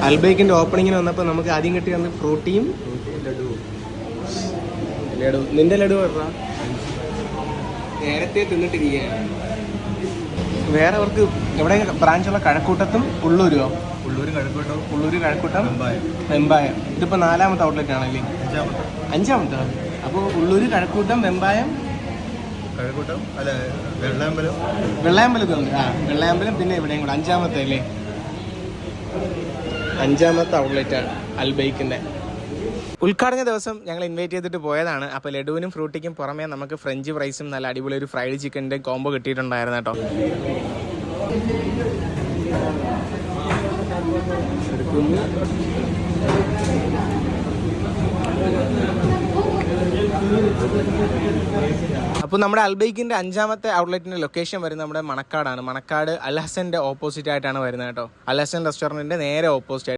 അൽബൈക്കിന്റെ ഓപ്പണിങ്ങിന് വന്നപ്പോൾ നമുക്ക് ആദ്യം കിട്ടി വന്ന് ഫ്രൂട്ടിയും ലഡു. നിന്റെ ലഡു പറഞ്ഞ നേരത്തെ തിന്നിട്ടിരിക്കുകയാണ്. വേറെ അവർക്ക് എവിടെ ബ്രാഞ്ചുള്ള കഴക്കൂട്ടത്തും ഉള്ളൂരോ? ഉള്ളൂര് കഴക്കൂട്ടം വെമ്പായം. ഇതിപ്പോൾ 4ാമത്തെ ഔട്ട്ലെറ്റ് ആണല്ലേ? 5ാമത്തെ. അപ്പോൾ ഉള്ളൂര് കഴക്കൂട്ടം വെമ്പായം അല്ല വെള്ളയമ്പലം ഉണ്ട്. വെള്ളയമ്പലം പിന്നെ ഇവിടെയും കൂടെ 5ാമത്തെ അല്ലേ? 5ാമത്തെ ഔട്ട്ലെറ്റാണ് അൽബൈക്കിൻ്റെ. ഉദ്ഘാടന ദിവസം ഞങ്ങൾ ഇൻവൈറ്റ് ചെയ്തിട്ട് പോയതാണ്. അപ്പോൾ ലഡുവിനും ഫ്രൂട്ടിക്കും പുറമേ നമുക്ക് ഫ്രഞ്ച് ഫ്രൈസും നല്ല അടിപൊളി ഒരു ഫ്രൈഡ് ചിക്കൻ്റെ കോംബോ കിട്ടിയിട്ടുണ്ടായിരുന്നു കേട്ടോ. അപ്പോൾ നമ്മുടെ അൽബൈക്കിൻ്റെ 5ാമത്തെ ഔട്ട്ലെറ്റിൻ്റെ ലൊക്കേഷൻ വരുന്നത് നമ്മുടെ മണക്കാടാണ്. മണക്കാട് അൽ ഹസൻ്റെ ഓപ്പോസിറ്റ് ആയിട്ടാണ് വരുന്നത് കേട്ടോ. അൽ ഹസൻ റെസ്റ്റോറൻറ്റിൻ്റെ നേരെ ഓപ്പോസിറ്റ് ആയിട്ട്.